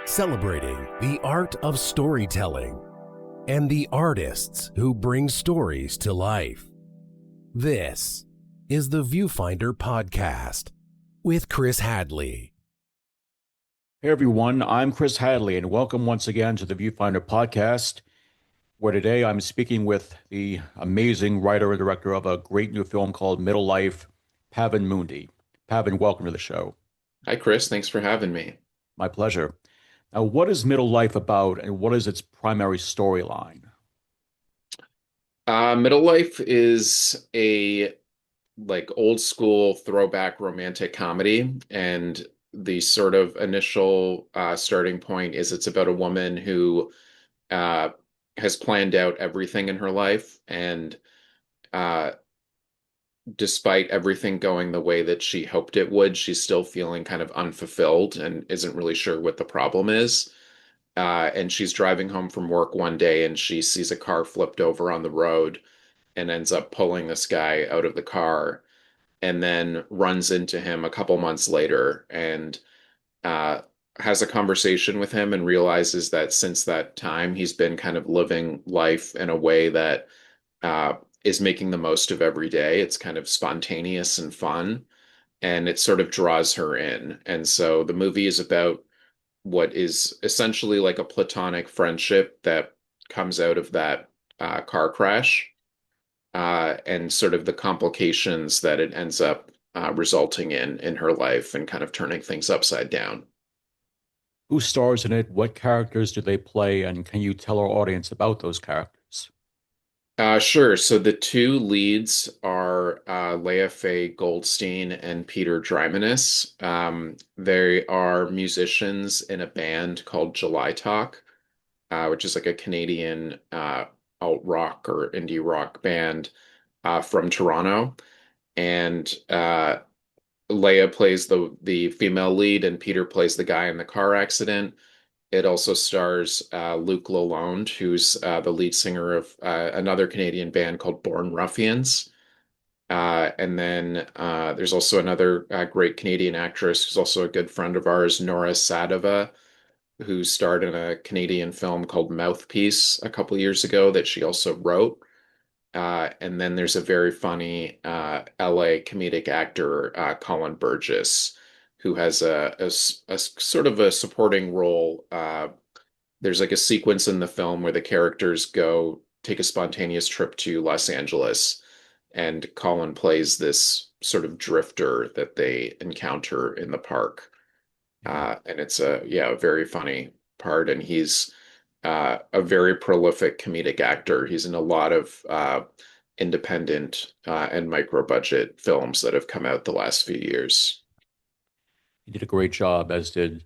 celebrating the art of storytelling and the artists who bring stories to life. This is the Viewfinder Podcast with Chris Hadley. Hey everyone, I'm Chris Hadley, and welcome once again to the Viewfinder Podcast, where today I'm speaking with the amazing writer and director of a great new film called Middle Life, Pavan Moondi. Pavan, welcome to the show. Hi, Chris. Thanks for having me. My pleasure. Now, what is Middle Life about, and what is its primary storyline? Middle Life is a old school throwback romantic comedy, and the sort of initial starting point is it's about a woman who has planned out everything in her life, and uh, despite everything going the way that she hoped it would, she's still feeling kind of unfulfilled and isn't really sure what the problem is. And she's driving home from work one day and she sees a car flipped over on the road and ends up pulling this guy out of the car and then runs into him a couple months later and uh, has a conversation with him and realizes that since that time he's been kind of living life in a way that uh, is making the most of every day. It's kind of spontaneous and fun, and it sort of draws her in. And so the movie is about what is essentially like a platonic friendship that comes out of that car crash, and sort of the complications that it ends up resulting in her life and kind of turning things upside down. Who stars in it? What characters do they play? And can you tell our audience about those characters? Sure. So the two leads are Leah Faye Goldstein and Peter Drymanis. They are musicians in a band called July Talk, which is like a Canadian alt rock or indie rock band from Toronto. And Leah plays the female lead, and Peter plays the guy in the car accident. It also stars Luke Lalonde, who's the lead singer of another Canadian band called Born Ruffians. And then there's also another great Canadian actress who's also a good friend of ours, Nora Sadova, who starred in a Canadian film called Mouthpiece a couple years ago that she also wrote. And then there's a very funny LA comedic actor, Colin Burgess, who has a sort of a supporting role. There's like a sequence in the film where the characters go take a spontaneous trip to Los Angeles, and Colin plays this sort of drifter that they encounter in the park. And it's a very funny part, and he's a very prolific comedic actor. He's in a lot of independent and micro budget films that have come out the last few years. He did a great job, as did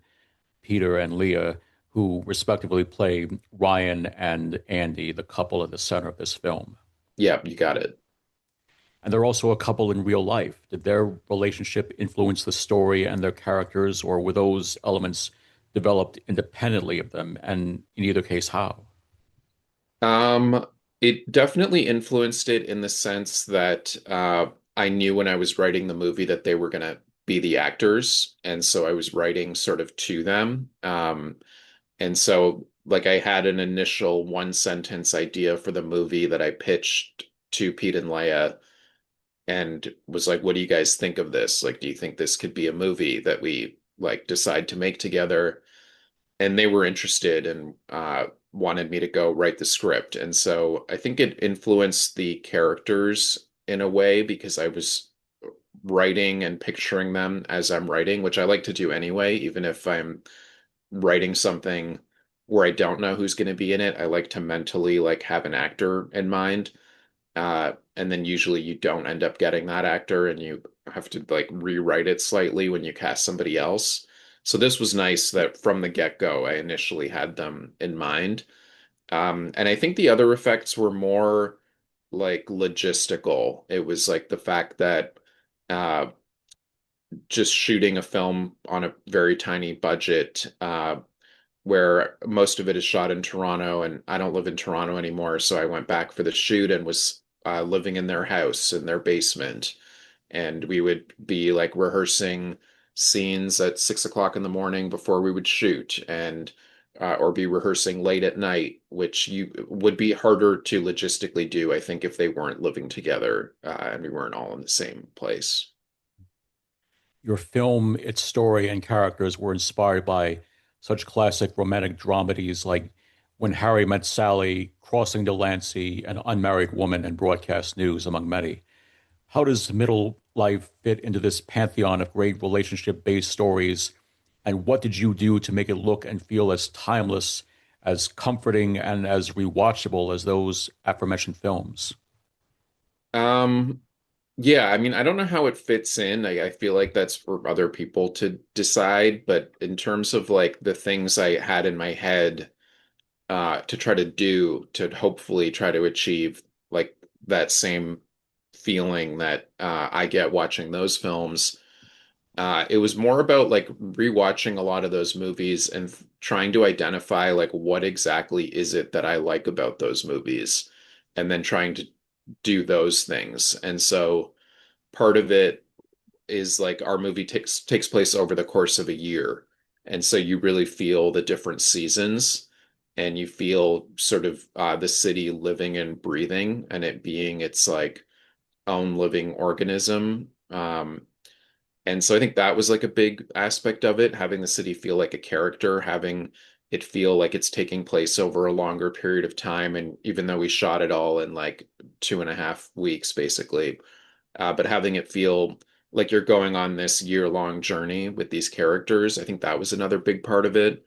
Peter and Leah, who respectively play Ryan and Andy, the couple at the center of this film. Yeah, you got it. And they're also a couple in real life. Did their relationship influence the story and their characters, or were those elements developed independently of them? And in either case, how? It definitely influenced it in the sense that I knew when I was writing the movie that they were going to be the actors, and so I was writing sort of to them. And so like I had an initial one sentence idea for the movie that I pitched to Pete and Leia and was like, what do you guys think of this? Like, do you think this could be a movie that we like decide to make together? And they were interested and wanted me to go write the script. And so I think it influenced the characters in a way because I was writing and picturing them as I'm writing, which I like to do anyway, even if I'm writing something where I don't know who's going to be in it. I like to mentally like have an actor in mind. And then usually you don't end up getting that actor and you have to like rewrite it slightly when you cast somebody else. So this was nice that from the get-go, I initially had them in mind. And I think the other effects were more like logistical. It was like the fact that uh, just shooting a film on a very tiny budget, where most of it is shot in Toronto, and I don't live in Toronto anymore, so I went back for the shoot and was living in their house in their basement, and we would be like rehearsing scenes at 6 o'clock in the morning before we would shoot, and or be rehearsing late at night, which you would be harder to logistically do, I think, if they weren't living together and we weren't all in the same place. Your film, its story and characters were inspired by such classic romantic dramedies like When Harry Met Sally, Crossing the Delancey, An Unmarried Woman, and Broadcast News, among many. How does middle life fit into this pantheon of great relationship-based stories? And what did you do to make it look and feel as timeless, as comforting, and as rewatchable as those aforementioned films? Um, yeah, I mean, I don't know how it fits in. I feel like that's for other people to decide, but in terms of like the things I had in my head to try to do to hopefully try to achieve like that same feeling that I get watching those films. It was more about like rewatching a lot of those movies and trying to identify like what exactly is it that I like about those movies, and then trying to do those things. And so part of it is like our movie takes place over the course of a year. And so you really feel the different seasons, and you feel sort of the city living and breathing and it being its like own living organism. And so I think that was like a big aspect of it, having the city feel like a character, having it feel like it's taking place over a longer period of time. And even though we shot it all in like 2.5 weeks, basically, but having it feel like you're going on this year-long journey with these characters, I think that was another big part of it.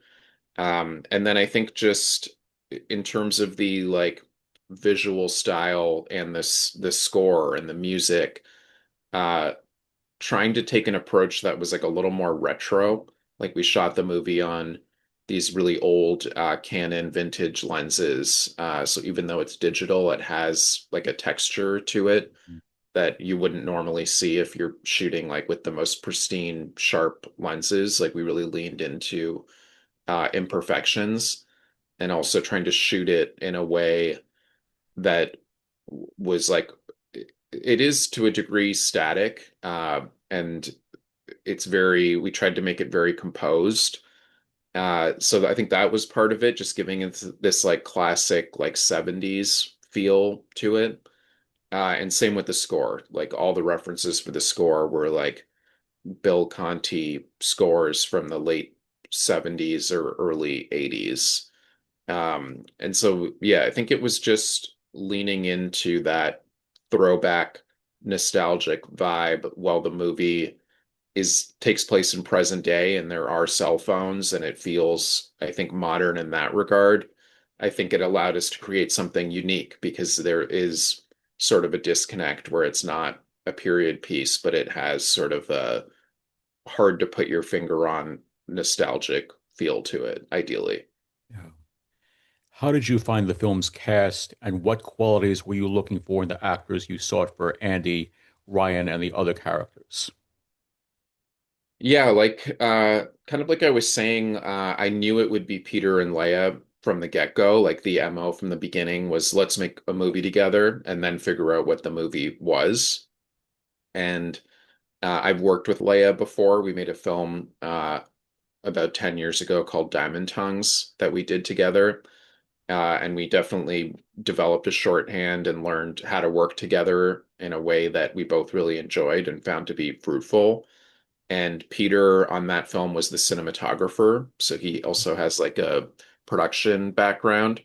And then I think just in terms of the like visual style and the score and the music, uh, trying to take an approach that was like a little more retro. Like we shot the movie on these really old Canon vintage lenses. So even though it's digital, it has like a texture to it that you wouldn't normally see if you're shooting like with the most pristine, sharp lenses. Like we really leaned into imperfections, and also trying to shoot it in a way that was like it is to a degree static, and it's very we tried to make it very composed. So I think that was part of it, just giving it this like classic like 70s feel to it. And same with the score. Like all the references for the score were like Bill Conti scores from the late 70s or early 80s. And so, yeah, I think it was just leaning into that throwback nostalgic vibe while the movie is takes place in present day and there are cell phones and it feels, I think, modern in that regard. I think it allowed us to create something unique because there is sort of a disconnect where it's not a period piece, but it has sort of a hard to put your finger on nostalgic feel to it, ideally. Yeah. How did you find the film's cast, and what qualities were you looking for in the actors you sought for Andy, Ryan, and the other characters? Yeah, like kind of like I was saying, I knew it would be Peter and Leia from the get-go. Like the MO from the beginning was let's make a movie together and then figure out what the movie was. And I've worked with Leia before. We made a film about 10 years ago called Diamond Tongues that we did together. And we definitely developed a shorthand and learned how to work together in a way that we both really enjoyed and found to be fruitful. And Peter on that film was the cinematographer, so he also has like a production background.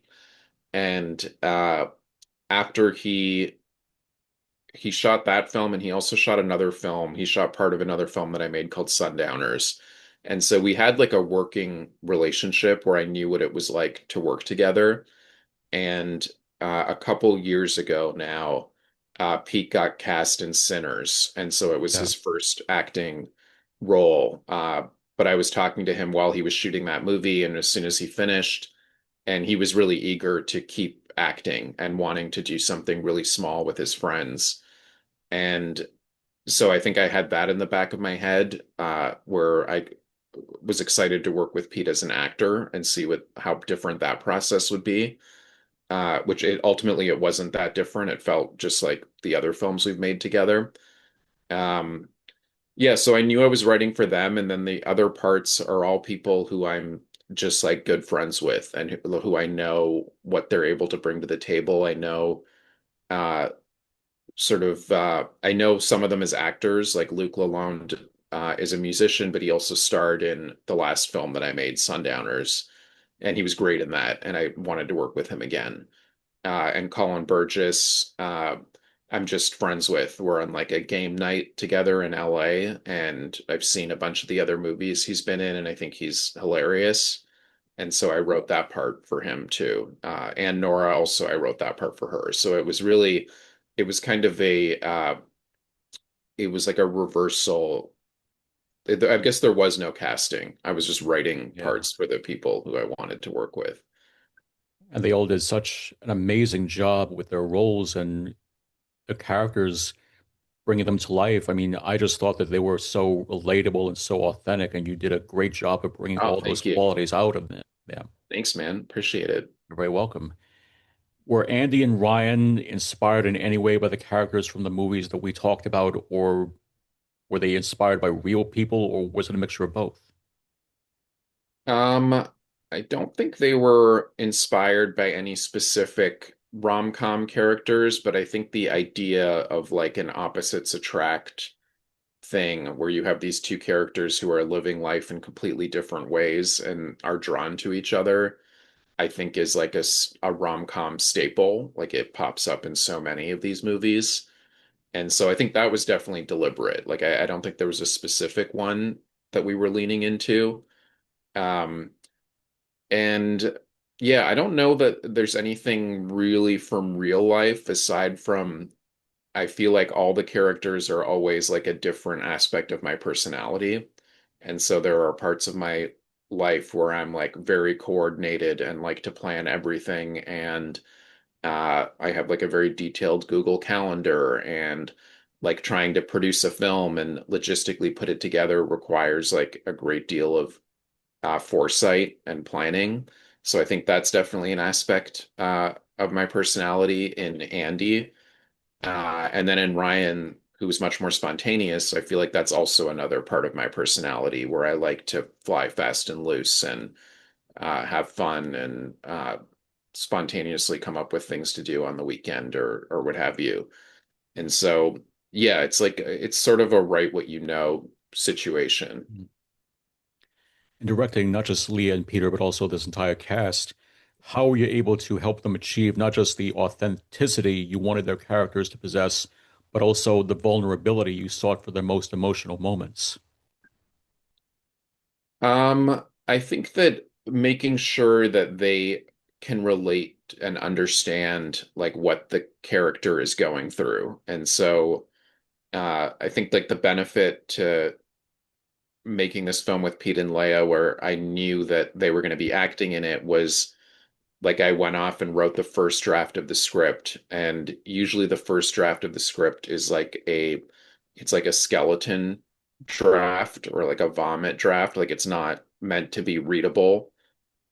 And after he shot that film, and he also shot another film. He shot part of another film that I made called Sundowners. And so we had like a working relationship where I knew what it was like to work together. And a couple years ago now, Pete got cast in Sinners, and so it was Yeah. his first acting role. But I was talking to him while he was shooting that movie, and as soon as he finished, and he was really eager to keep acting and wanting to do something really small with his friends. And so I think I had that in the back of my head, where I was excited to work with Pete as an actor and see what how different that process would be. Which it ultimately it wasn't that different. It felt just like the other films we've made together. Um, Yeah, so I knew I was writing for them, and then the other parts are all people who I'm just like good friends with and who I know what they're able to bring to the table. I know uh I know some of them as actors, like Luke Lalonde is a musician, but he also starred in the last film that I made, Sundowners, and he was great in that, and I wanted to work with him again. And Colin Burgess, I'm just friends with. We're on like a game night together in LA, and I've seen a bunch of the other movies he's been in, and I think he's hilarious. And so I wrote that part for him too. And Nora also, I wrote that part for her. So it was kind of it was like a reversal. I guess there was no casting. I was just writing Yeah. parts for the people who I wanted to work with. And they all did such an amazing job with their roles and the characters, bringing them to life. I mean, I just thought that they were so relatable and so authentic, and you did a great job of bringing Oh, all those thank you. qualities out of it. Yeah, Thanks, man. Appreciate it. you're very welcome. Were Andy and Ryan inspired in any way by the characters from the movies that we talked about, or were they inspired by real people, or was it a mixture of both? Um, I don't think they were inspired by any specific rom-com characters, but I think the idea of like an opposites attract thing where you have these two characters who are living life in completely different ways and are drawn to each other, I think is like a rom-com staple. Like it pops up in so many of these movies. And so I think that was definitely deliberate. Like I don't think there was a specific one that we were leaning into. Um, and yeah, I don't know that there's anything really from real life aside from I feel like all the characters are always like a different aspect of my personality. And so there are parts of my life where I'm like very coordinated and like to plan everything. And I have like a very detailed Google Calendar, and like trying to produce a film and logistically put it together requires like a great deal of foresight and planning. So I think that's definitely an aspect of my personality in Andy. And then in Ryan, who's much more spontaneous, I feel like that's also another part of my personality where I like to fly fast and loose and have fun and spontaneously come up with things to do on the weekend or what have you. And so, yeah, it's like it's sort of a write what you know situation. And directing not just Leah and Peter, but also this entire cast, how were you able to help them achieve not just the authenticity you wanted their characters to possess, but also the vulnerability you sought for their most emotional moments? I think that making sure that they can relate and understand like what the character is going through. And so I think like the benefit to making this film with Pete and Leia, where I knew that they were going to be acting in it, was like I went off and wrote the first draft of the script. And usually the first draft of the script is like it's like a skeleton draft or like a vomit draft. Like it's not meant to be readable.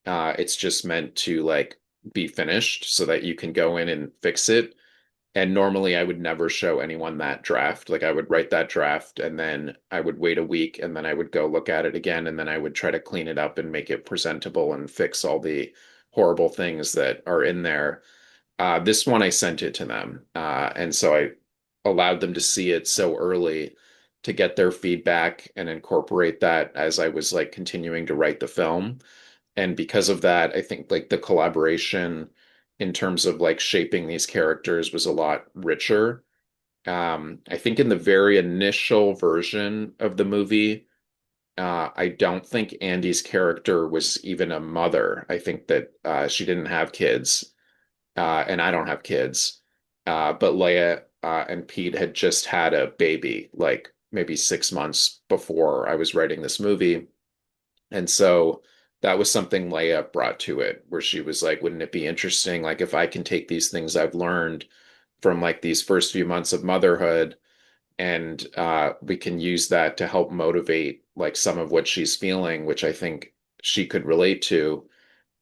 It's just meant to like be finished so that you can go in and fix it. And normally I would never show anyone that draft. Like I would write that draft and then I would wait a week and then I would go look at it again and then I would try to clean it up and make it presentable and fix all the horrible things that are in there. This one I sent it to them. And so I allowed them to see it so early to get their feedback and incorporate that as I was like continuing to write the film. And because of that, I think like the collaboration in terms of like shaping these characters was a lot richer. I think in the very initial version of the movie, I don't think Andy's character was even a mother. I think that she didn't have kids, and I don't have kids. But Leia and Pete had just had a baby, like maybe 6 months before I was writing this movie. And so that was something Leia brought to it, where she was like, wouldn't it be interesting, like if I can take these things I've learned from like these first few months of motherhood and we can use that to help motivate like some of what she's feeling, which I think she could relate to.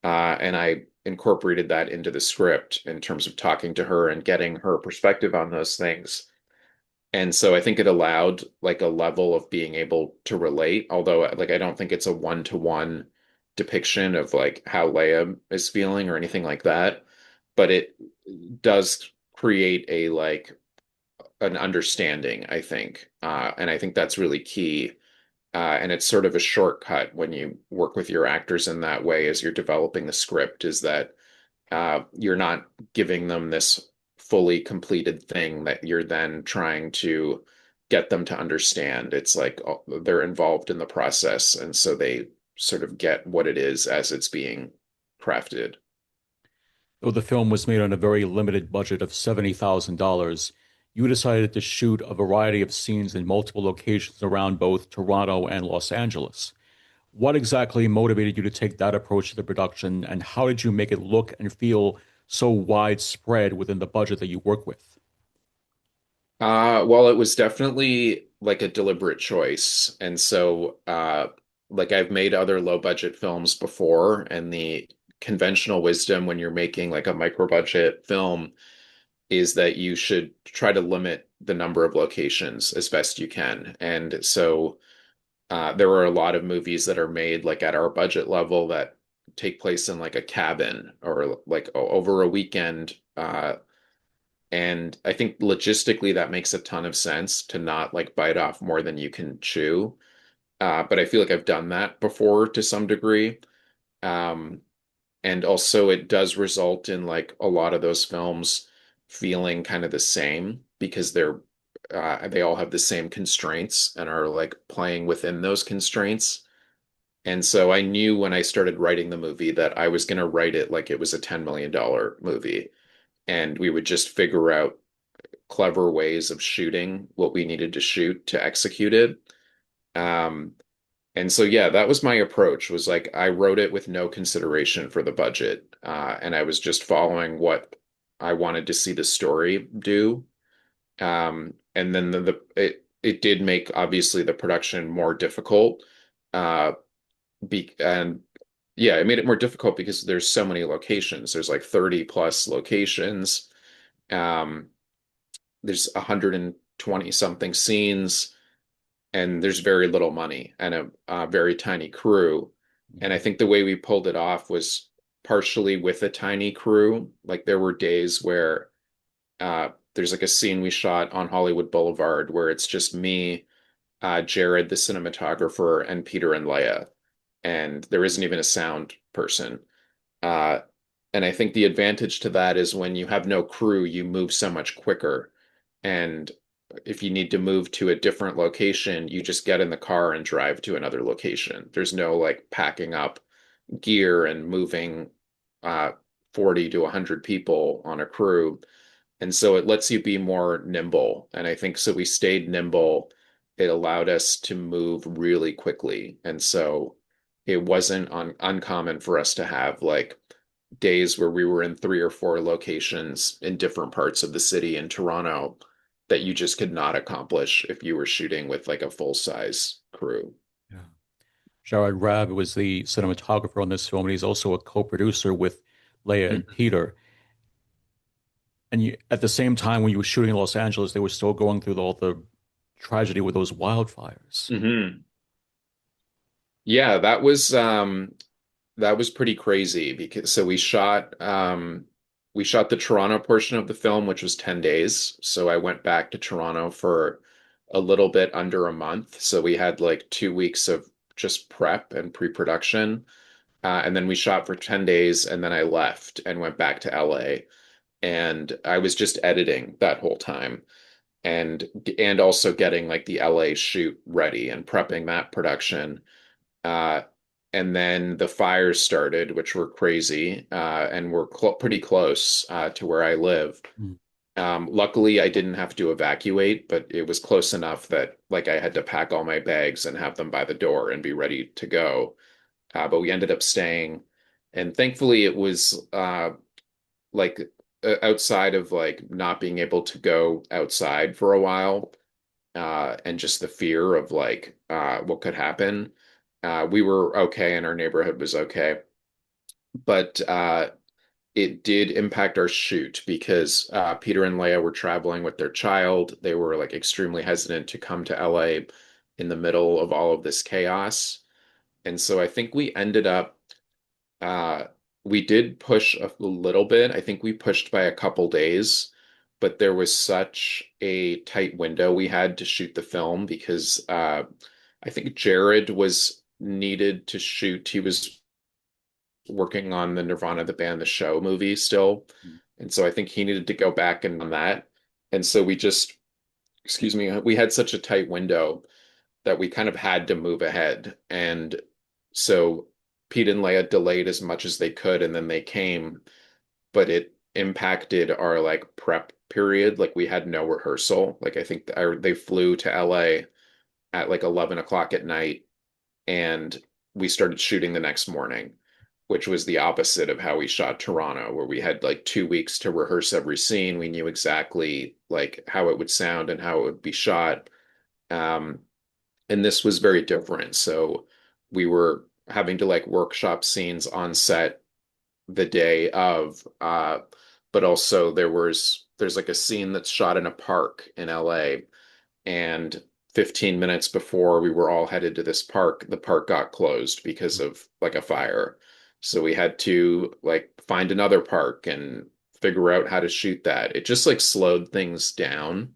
And I incorporated that into the script in terms of talking to her and getting her perspective on those things. And so I think it allowed like a level of being able to relate, although like I don't think it's a one-to-one depiction of like how Leia is feeling or anything like that, but it does create a like an understanding, I think. And I think that's really key. And it's sort of a shortcut when you work with your actors in that way as you're developing the script, is that you're not giving them this fully completed thing that you're then trying to get them to understand. It's like they're involved in the process, and so they sort of get what it is as it's being crafted. Though the film was made on a very limited budget of $70,000, you decided to shoot a variety of scenes in multiple locations around both Toronto and Los Angeles. What exactly motivated you to take that approach to the production, and how did you make it look and feel so widespread within the budget that you work with? Well, it was definitely like a deliberate choice. And so, like I've made other low budget films before, and the conventional wisdom when you're making like a micro budget film is that you should try to limit the number of locations as best you can. And so, there were a lot of movies that are made like at our budget level that take place in like a cabin or like over a weekend. And I think logistically that makes a ton of sense to not like bite off more than you can chew. But I feel like I've done that before to some degree. Um, and also it does result in like a lot of those films feeling kind of the same because they all have the same constraints and are like playing within those constraints. And so I knew when I started writing the movie that I was going to write it like it was a $10 million movie. And we would just figure out clever ways of shooting what we needed to shoot to execute it. Um, and so, yeah, that was my approach, was like I wrote it with no consideration for the budget. And I was just following what I wanted to see the story do. And then it did make obviously the production more difficult. Uh, and yeah, it made it more difficult because there's so many locations. There's like 30 plus locations. Um, there's 120 something scenes, and there's very little money and a very tiny crew. And I think the way we pulled it off was partially with a tiny crew. Like there were days where there's like a scene we shot on Hollywood Boulevard where it's just me, Jared, the cinematographer, and Peter and Leia. And there isn't even a sound person. Uh, and I think the advantage to that is when you have no crew, you move so much quicker. And if you need to move to a different location, you just get in the car and drive to another location. There's no like packing up gear and moving 40 to 100 people on a crew. And so it lets you be more nimble. And I think so we stayed nimble. It allowed us to move really quickly. And so it wasn't uncommon for us to have like days where we were in 3 or 4 locations in different parts of the city in Toronto that you just could not accomplish if you were shooting with like a full size crew. Yeah. Jared Rabb was the cinematographer on this film, and he's also a co-producer with Leia and Peter. And at the same time, when you were shooting in Los Angeles, they were still going through all the tragedy with those wildfires. Mm-hmm. Yeah, that was pretty crazy because so we shot the Toronto portion of the film, which was 10 days. So I went back to Toronto for a little bit under a month. So we had like 2 weeks of just prep and pre-production. And then we shot for 10 days and then I left and went back to LA. And I was just editing that whole time and also getting like the LA shoot ready and prepping that production. Uh, and then the fires started, which were crazy, and were pretty close to where I live. Mm. Luckily, I didn't have to evacuate, but it was close enough that like I had to pack all my bags and have them by the door and be ready to go. But we ended up staying, and thankfully, it was like outside of like not being able to go outside for a while, and just the fear of like what could happen. We were okay and our neighborhood was okay. But it did impact our shoot because Peter and Leia were traveling with their child. They were like extremely hesitant to come to LA in the middle of all of this chaos. And so I think we ended up, uh, we did push a little bit. I think we pushed by a couple days, but there was such a tight window we had to shoot the film because I think Jared was needed to shoot. He was working on the Nirvana the Band the Show movie still. And so I think he needed to go back and on that. And so we just, excuse me, we had such a tight window that we kind of had to move ahead. And so Pete and Leia delayed as much as they could, and then they came, but it impacted our like prep period. Like we had no rehearsal. Like I think they flew to LA at like 11 o'clock at night, and we started shooting the next morning, which was the opposite of how we shot Toronto, where we had like 2 weeks to rehearse every scene. We knew exactly like how it would sound and how it would be shot. Um, and this was very different. So we were having to like workshop scenes on set the day of, but also there's like a scene that's shot in a park in LA, and 15 minutes before we were all headed to this park, the park got closed because of like a fire. So we had to like find another park and figure out how to shoot that. It just like slowed things down.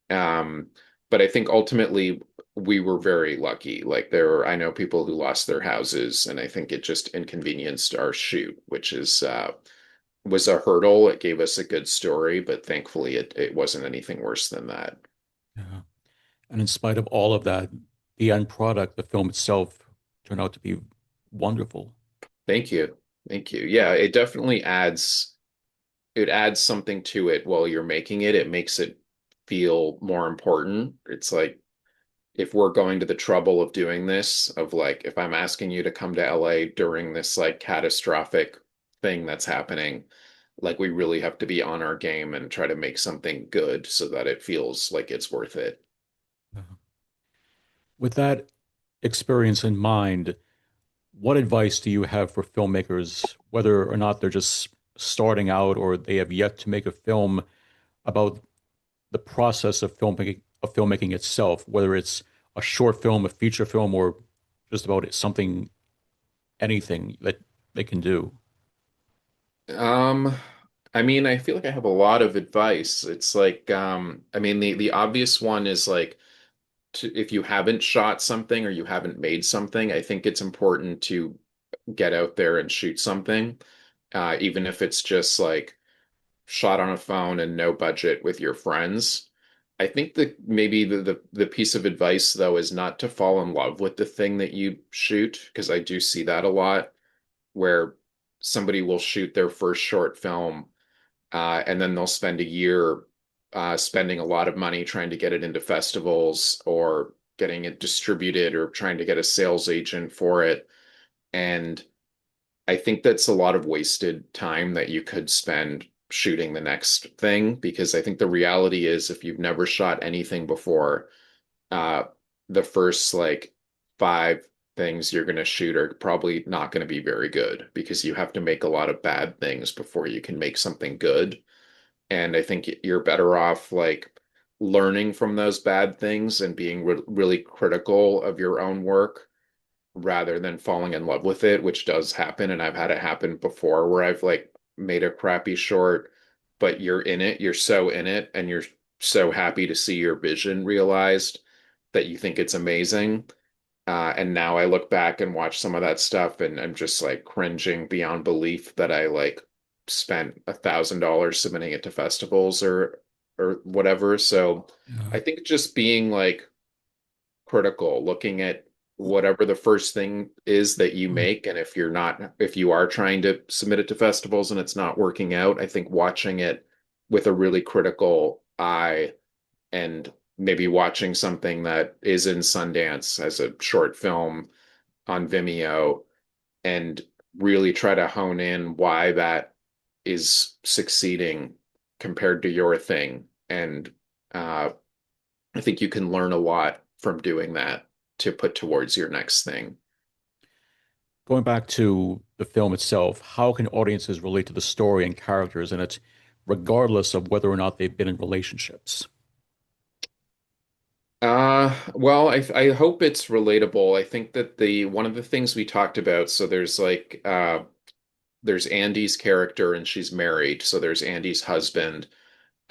Um, but I think ultimately we were very lucky. Like I know people who lost their houses, and I think it just inconvenienced our shoot, which is was a hurdle. It gave us a good story, but thankfully it wasn't anything worse than that. Yeah. And in spite of all of that, the end product, the film itself, turned out to be wonderful. Thank you. Thank you. Yeah, it adds something to it while you're making it. It makes it feel more important. It's like if we're going to the trouble of doing this, of like if I'm asking you to come to LA during this like catastrophic thing that's happening, like we really have to be on our game and try to make something good so that it feels like it's worth it. Yeah. With that experience in mind, what advice do you have for filmmakers, whether or not they're just starting out or they have yet to make a film, about the process of filmmaking itself, whether it's a short film, a feature film, or just about something, anything that they can do? Um, I mean, I feel like I have a lot of advice. It's like, I mean, the obvious one is like if you haven't shot something or you haven't made something, I think it's important to get out there and shoot something, even if it's just like shot on a phone and no budget with your friends. I think that maybe the piece of advice though is not to fall in love with the thing that you shoot, because I do see that a lot where somebody will shoot their first short film, and then they'll spend a year spending a lot of money trying to get it into festivals or getting it distributed or trying to get a sales agent for it. And I think that's a lot of wasted time that you could spend shooting the next thing, because I think the reality is if you've never shot anything before, uh, the first like five things you're going to shoot are probably not going to be very good because you have to make a lot of bad things before you can make something good. And I think you're better off like learning from those bad things and being really critical of your own work rather than falling in love with it, which does happen. And I've had it happen before where I've like made a crappy short, but you're in it, you're so in it, and you're so happy to see your vision realized that you think it's amazing. And now I look back and watch some of that stuff and I'm just like cringing beyond belief that I like spent $1,000 submitting it to festivals or whatever. So Yeah. I think just being like critical, looking at whatever the first thing is that you make, and if you are trying to submit it to festivals and it's not working out, I think watching it with a really critical eye and maybe watching something that is in Sundance as a short film on Vimeo and really try to hone in why that is succeeding compared to your thing. And uh, I think you can learn a lot from doing that to put towards your next thing. Going back to the film itself, how can audiences relate to the story and characters in it, regardless of whether or not they've been in relationships? Well, I hope it's relatable. I think that the one of the things we talked about, so there's Andy's character and she's married. So there's Andy's husband,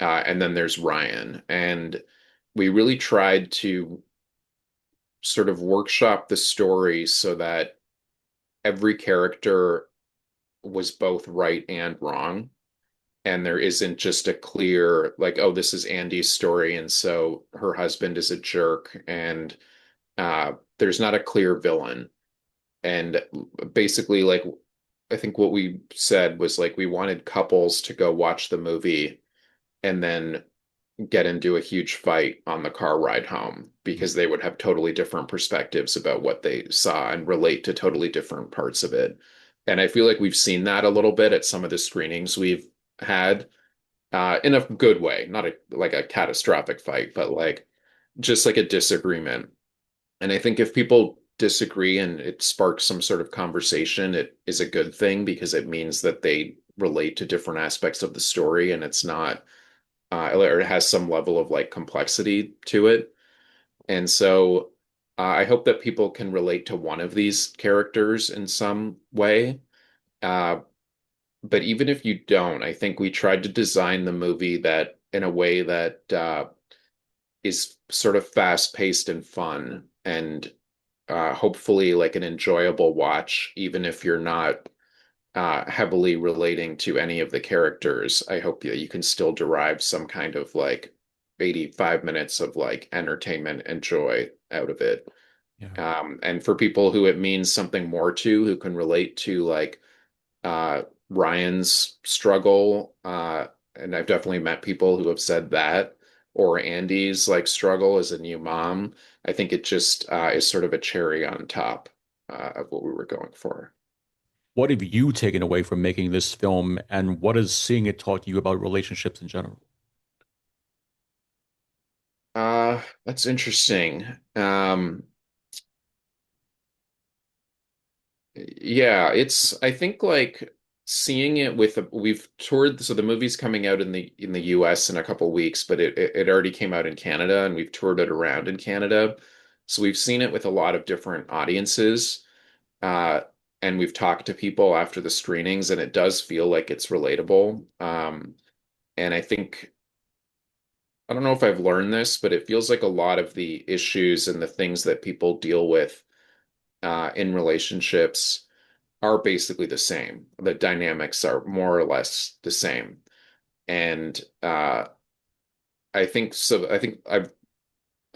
and then there's Ryan. And we really tried to sort of workshop the story so that every character was both right and wrong. And there isn't just a clear, like, oh, this is Andy's story, and so her husband is a jerk, and there's not a clear villain. And basically, like, I think what we said was like we wanted couples to go watch the movie and then get into a huge fight on the car ride home because they would have totally different perspectives about what they saw and relate to totally different parts of it. And I feel like we've seen that a little bit at some of the screenings we've had, in a good way, not like a catastrophic fight, but like just like a disagreement. And I think if people disagree and it sparks some sort of conversation, it is a good thing because it means that they relate to different aspects of the story and it's not, or it has some level of like complexity to it. And so I hope that people can relate to one of these characters in some way. Uh, but even if you don't, I think we tried to design the movie that in a way that is sort of fast paced and fun and hopefully like an enjoyable watch, even if you're not heavily relating to any of the characters. I hope that you can still derive some kind of like 85 minutes of like entertainment and joy out of it. Yeah. And for people who it means something more to, who can relate to like uh, Ryan's struggle, and I've definitely met people who have said that, or Andy's like struggle as a new mom. I think it just is sort of a cherry on top of what we were going for. What have you taken away from making this film, and what is seeing it taught you about relationships in general? That's interesting. Yeah, I think like seeing it with we've toured, so the movie's coming out in the US in a couple weeks, but it already came out in Canada and we've toured it around in Canada. So we've seen it with a lot of different audiences. Uh, and we've talked to people after the screenings and it does feel like it's relatable. And I think I don't know if I've learned this, but it feels like a lot of the issues and the things that people deal with in relationships are basically the same. The dynamics are more or less the same. And I think so. I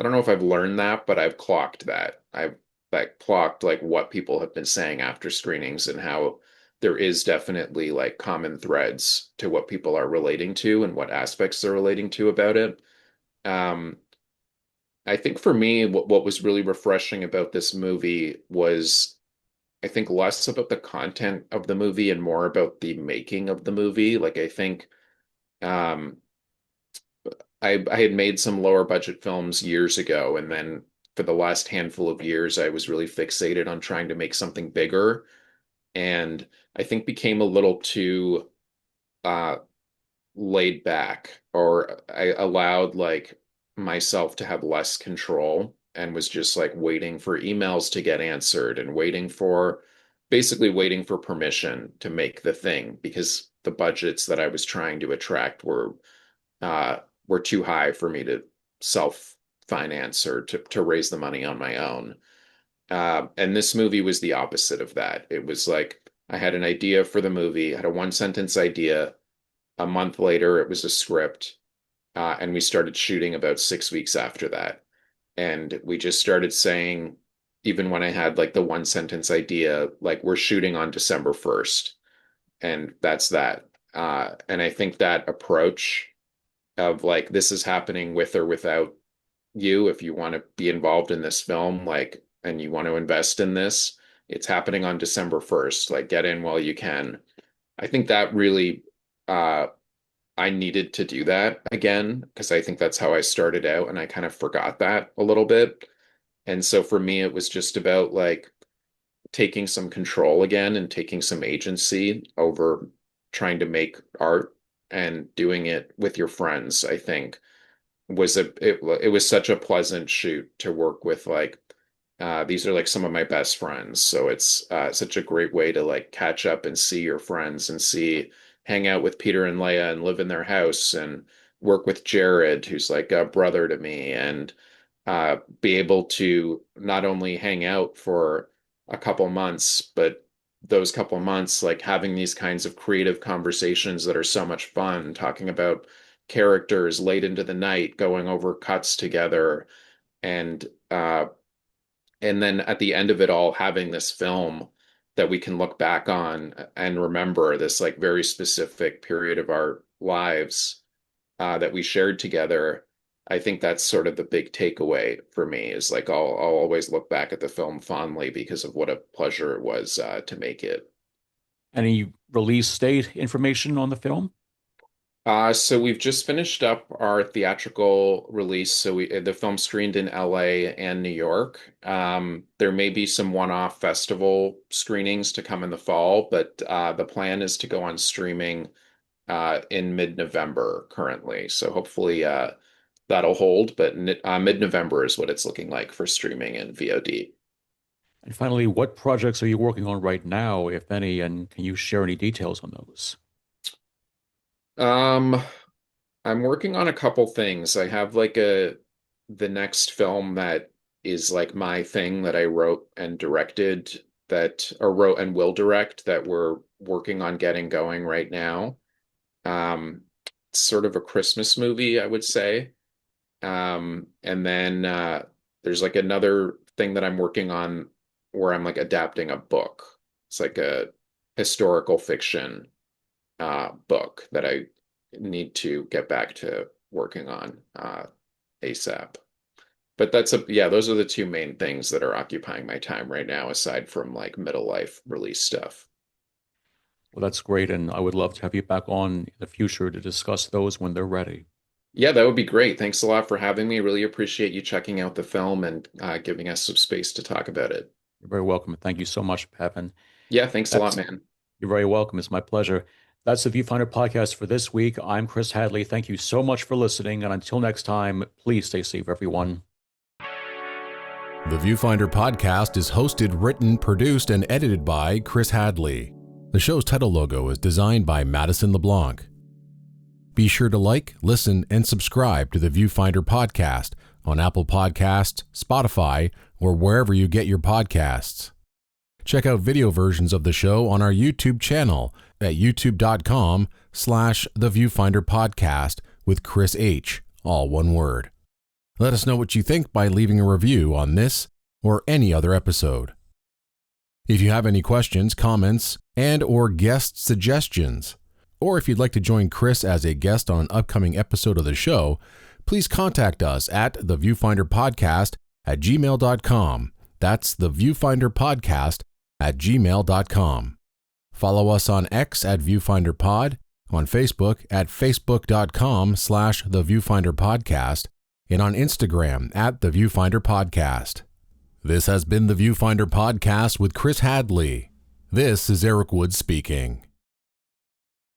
don't know if I've learned that, but I've clocked that. I've like clocked like what people have been saying after screenings and how there is definitely like common threads to what people are relating to and what aspects they're relating to about it. Um, I think for me, what was really refreshing about this movie was I think less about the content of the movie and more about the making of the movie. Like I think um, I had made some lower budget films years ago, and then for the last handful of years, I was really fixated on trying to make something bigger, and I think became a little too uh, laid back, or I allowed like myself to have less control and was just like waiting for emails to get answered and waiting for basically waiting for permission to make the thing because the budgets that I was trying to attract uh were too high for me to self finance or to raise the money on my own. And this movie was the opposite of that. It was like I had an idea for the movie, I had a one sentence idea. A month later, it was a script, and we started shooting about 6 weeks after that. And we just started saying, even when I had like the one sentence idea, like we're shooting on December 1st, and that's that. And I think that approach of like this is happening with or without you, if you want to be involved in this film, like, and you want to invest in this, it's happening on December 1st. Like, get in while you can. I think that really uh I needed to do that again because I think that's how I started out and I kind of forgot that a little bit. And so for me, it was just about like taking some control again and taking some agency over trying to make art and doing it with your friends, I think it was such a pleasant shoot to work with. Like these are like some of my best friends, so it's such a great way to like catch up and see your friends and hang out with Peter and Leia and live in their house and work with Jared, who's like a brother to me, and be able to not only hang out for a couple months, but those couple months, like having these kinds of creative conversations that are so much fun, talking about characters late into the night, going over cuts together, and then at the end of it all, having this film that we can look back on and remember this like very specific period of our lives that we shared together. I think that's sort of the big takeaway for me is like I'll always look back at the film fondly because of what a pleasure it was to make it. Any release date information on the film? So we've just finished up our theatrical release. So the film screened in LA and New York. There may be some one-off festival screenings to come in the fall, but the plan is to go on streaming in mid-November currently. So hopefully that'll hold, but mid-November is what it's looking like for streaming and VOD. And finally, what projects are you working on right now, if any, and can you share any details on those? Um, I'm working on a couple things. I have like the next film that is like my thing that I wrote and directed or wrote and will direct that we're working on getting going right now. It's sort of a Christmas movie, I would say. And then there's like another thing that I'm working on where I'm like adapting a book. It's like a historical fiction book that I need to get back to working on ASAP. But those are the two main things that are occupying my time right now, aside from like middle life release stuff. Well, that's great, and I would love to have you back on in the future to discuss those when they're ready. Yeah, that would be great. Thanks a lot for having me. Really appreciate you checking out the film and giving us some space to talk about it. You're very welcome. Thank you so much, Pavan. Yeah, thanks a lot, man. You're very welcome. It's my pleasure. That's the Viewfinder Podcast for this week. I'm Chris Hadley. Thank you so much for listening, and until next time, please stay safe, everyone. The Viewfinder Podcast is hosted, written, produced, and edited by Chris Hadley. The show's title logo is designed by Matison Leblanc. Be sure to like, listen, and subscribe to the Viewfinder Podcast on Apple Podcasts, Spotify, or wherever you get your podcasts. Check out video versions of the show on our YouTube channel at youtube.com/The Viewfinder Podcast with Chris H., all one word. Let us know what you think by leaving a review on this or any other episode. If you have any questions, comments, and/or guest suggestions, or if you'd like to join Chris as a guest on an upcoming episode of the show, please contact us at theviewfinderpodcast@gmail.com. That's theviewfinderpodcast@gmail.com. Follow us on X at ViewfinderPod, on Facebook at facebook.com/theviewfinderpodcast, and on Instagram at The Viewfinder Podcast. This has been The Viewfinder Podcast with Chris Hadley. This is Erik Woods speaking.